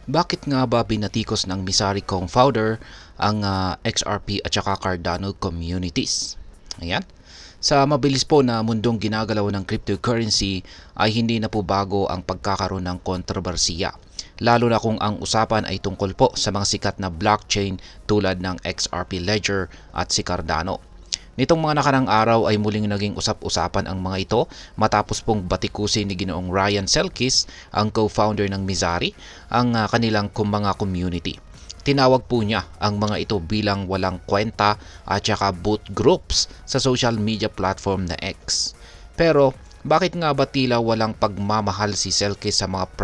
Bakit nga ba binatikos ng Misari co-founder ang XRP at saka Cardano communities? Ayan. Sa mabilis po na mundong ginagalaw ng cryptocurrency ay hindi na po bago ang pagkakaroon ng kontrobersiya. Lalo na kung ang usapan ay tungkol po sa mga sikat na blockchain tulad ng XRP Ledger at si Cardano. Nitong mga nakarang araw ay muling naging usap-usapan ang mga ito matapos pong batikusin ni Ginoong Ryan Selkis, ang co-founder ng Mizari, ang kanilang mga community. Tinawag po niya ang mga ito bilang walang kwenta at saka boot groups sa social media platform na X. Pero bakit nga ba tila walang pagmamahal si Selkis sa mga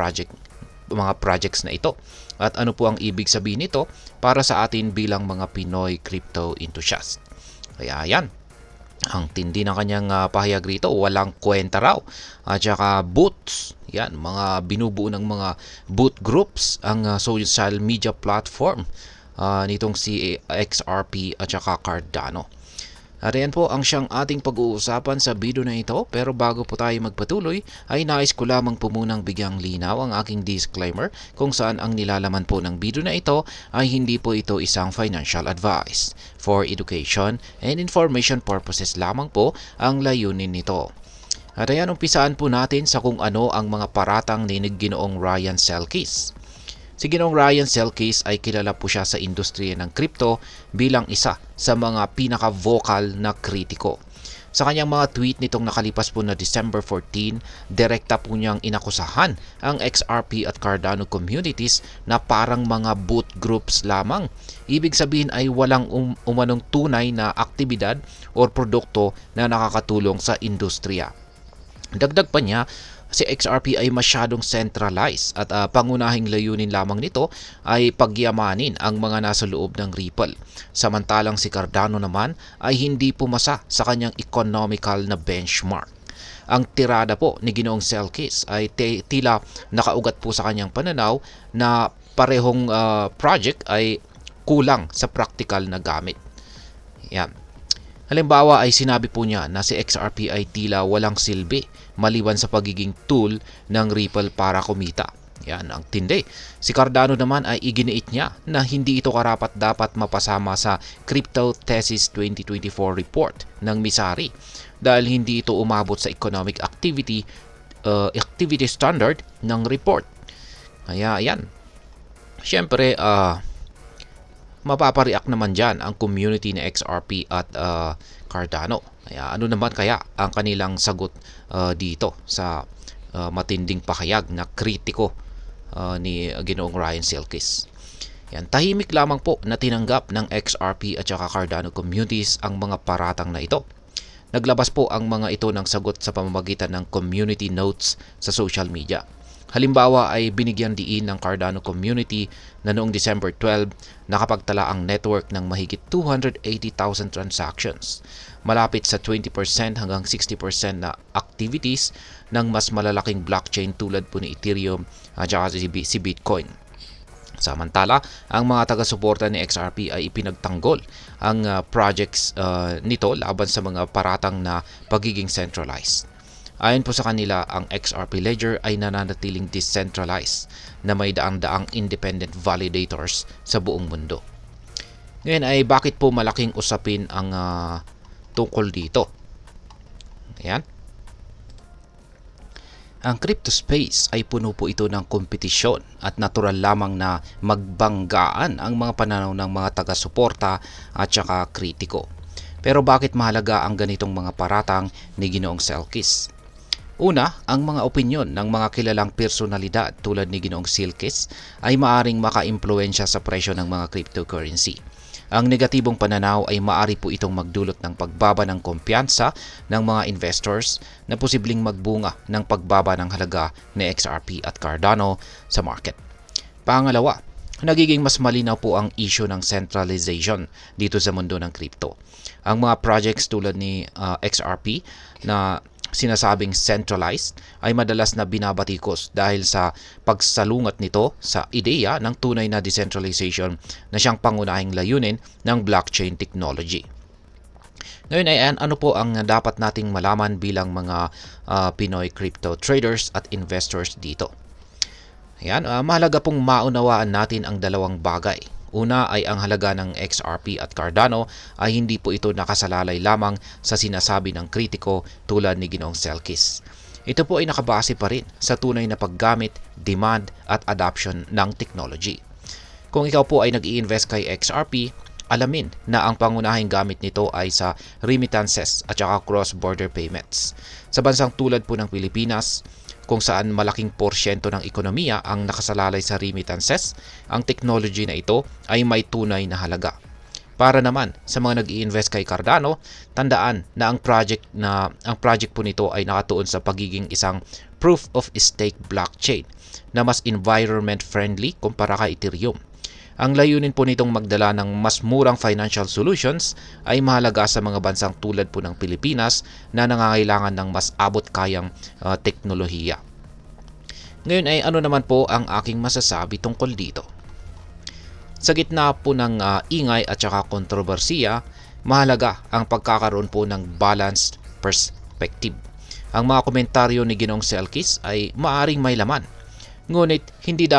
projects na ito? At ano po ang ibig sabihin nito para sa atin bilang mga Pinoy crypto enthusiast? Kaya yan, ang tindi ng kanyang pahayag rito, walang kwenta raw. At saka boots, yan, mga binubuo ng mga boot groups ang social media platform nitong si XRP at saka Cardano. At yan po ang siyang ating pag-uusapan sa video na ito, pero bago po tayo magpatuloy ay nais ko lamang po munang bigyang linaw ang aking disclaimer kung saan ang nilalaman po ng video na ito ay hindi po ito isang financial advice. For education and information purposes lamang po ang layunin nito. At ayan, umpisaan po natin sa kung ano ang mga paratang ni Ginoong Ryan Selkis. Si Ginoong Ryan Selkis ay kilala po siya sa industriya ng crypto bilang isa sa mga pinaka-vocal na kritiko. Sa kanyang mga tweet nitong nakalipas po na December 14, direkta po niyang inakusahan ang XRP at Cardano communities na parang mga boot groups lamang. Ibig sabihin ay walang umanong tunay na aktibidad o produkto na nakakatulong sa industriya. Dagdag pa niya, si XRP ay masyadong centralized at pangunahing layunin lamang nito ay pagyamanin ang mga nasa loob ng Ripple. Samantalang si Cardano naman ay hindi pumasa sa kanyang economical na benchmark. Ang tirada po ni Ginoong Selkis ay tila nakaugat po sa kanyang pananaw na parehong project ay kulang sa practical na gamit. Yan. Halimbawa ay sinabi po niya na si XRP ay tila walang silbi maliban sa pagiging tool ng Ripple para kumita. Yan ang tindi. Si Cardano naman ay iginiit niya na hindi ito karapat-dapat mapasama sa Crypto Thesis 2024 report ng Misari dahil hindi ito umabot sa economic activity standard ng report. Kaya yan. Siyempre, mapapareact naman dyan ang community ni XRP at Cardano. Kaya ano naman kaya ang kanilang sagot dito sa matinding pahayag na kritiko ni Ginoong Ryan Selkis. Yan, tahimik lamang po na tinanggap ng XRP at saka Cardano communities ang mga paratang na ito. Naglabas po ang mga ito ng sagot sa pamamagitan ng community notes sa social media. Halimbawa ay binigyan diin ng Cardano community na noong December 12 nakapagtala ang network ng mahigit 280,000 transactions, malapit sa 20% hanggang 60% na activities ng mas malalaking blockchain tulad po ni Ethereum at si Bitcoin. Samantala, ang mga taga-suporta ni XRP ay ipinagtanggol ang projects nito laban sa mga paratang na pagiging centralized. Ayon po sa kanila, ang XRP Ledger ay nananatiling decentralized na may daang-daang independent validators sa buong mundo. Ngayon ay bakit po malaking usapin ang tungkol dito? Ayan. Ang crypto space ay puno po ito ng kompetisyon at natural lamang na magbanggaan ang mga pananaw ng mga taga-suporta at saka kritiko. Pero bakit mahalaga ang ganitong mga paratang ni Ginoong Selkis? Una, ang mga opinyon ng mga kilalang personalidad tulad ni Ginoong Selkis ay maaring maka-impluwensya sa presyo ng mga cryptocurrency. Ang negatibong pananaw ay maari po itong magdulot ng pagbaba ng kumpiyansa ng mga investors na posibleng magbunga ng pagbaba ng halaga ni XRP at Cardano sa market. Pangalawa, nagiging mas malinaw po ang issue ng centralization dito sa mundo ng crypto. Ang mga projects tulad ni XRP na sinasabing centralized ay madalas na binabatikos dahil sa pagsalungat nito sa ideya ng tunay na decentralization na siyang pangunahing layunin ng blockchain technology. Ngayon ay ano po ang dapat nating malaman bilang mga Pinoy crypto traders at investors dito? Ayan, mahalaga pong maunawaan natin ang dalawang bagay. Una ay ang halaga ng XRP at Cardano ay hindi po ito nakasalalay lamang sa sinasabi ng kritiko tulad ni Ginoong Selkis. Ito po ay nakabase pa rin sa tunay na paggamit, demand at adoption ng technology. Kung ikaw po ay nag-i-invest kay XRP, alamin na ang pangunahing gamit nito ay sa remittances at saka cross-border payments. Sa bansang tulad po ng Pilipinas, kung saan malaking porsyento ng ekonomiya ang nakasalalay sa remittances, ang technology na ito ay may tunay na halaga. Para naman sa mga nag-i-invest kay Cardano, tandaan na ang project po nito ay nakatuon sa pagiging isang proof of stake blockchain na mas environment friendly kumpara kay Ethereum. Ang layunin po nitong magdala ng mas murang financial solutions ay mahalaga sa mga bansang tulad po ng Pilipinas na nangangailangan ng mas abot-kayang teknolohiya. Ngayon ay ano naman po ang aking masasabi tungkol dito? Sa gitna po ng ingay at saka kontrobersiya, mahalaga ang pagkakaroon po ng balanced perspective. Ang mga komentaryo ni Ginoong Selkis ay maaring may laman. Ngunit hindi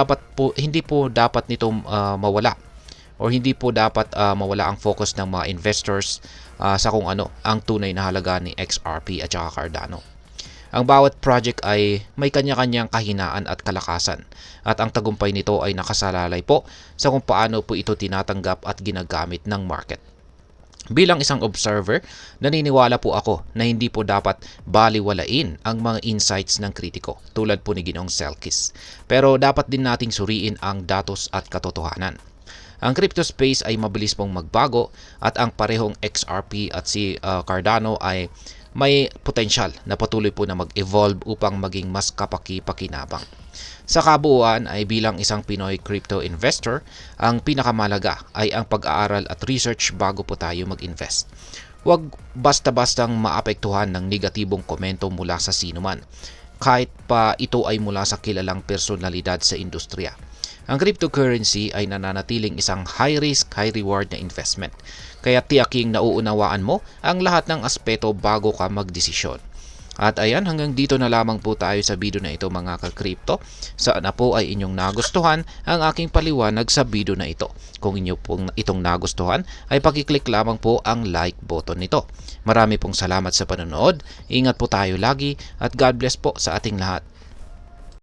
po dapat nito mawala or hindi po dapat mawala ang focus ng mga investors sa kung ano ang tunay na halaga ni XRP at saka Cardano. Ang bawat project ay may kanya-kanyang kahinaan at kalakasan at ang tagumpay nito ay nakasalalay po sa kung paano po ito tinatanggap at ginagamit ng market. Bilang isang observer, naniniwala po ako na hindi po dapat baliwalain ang mga insights ng kritiko tulad po ni Ginoong Selkis. Pero dapat din nating suriin ang datos at katotohanan. Ang crypto space ay mabilis pong magbago at ang parehong XRP at si Cardano ay may potensyal na patuloy po na mag-evolve upang maging mas kapaki-pakinabang. Sa kabuuan ay bilang isang Pinoy crypto investor, ang pinakamalaga ay ang pag-aaral at research bago po tayo mag-invest. Huwag basta-bastang maapektuhan ng negatibong komento mula sa sinuman, kahit pa ito ay mula sa kilalang personalidad sa industriya. Ang cryptocurrency ay nananatiling isang high-risk, high-reward na investment. Kaya tiyaking nauunawaan mo ang lahat ng aspeto bago ka magdesisyon. At ayan, hanggang dito na lamang po tayo sa video na ito mga ka-crypto. Sana po ay inyong nagustuhan ang aking paliwanag sa video na ito. Kung inyo pong itong nagustuhan, ay pakiclick lamang po ang like button nito. Marami pong salamat sa panonood. Ingat po tayo lagi at God bless po sa ating lahat.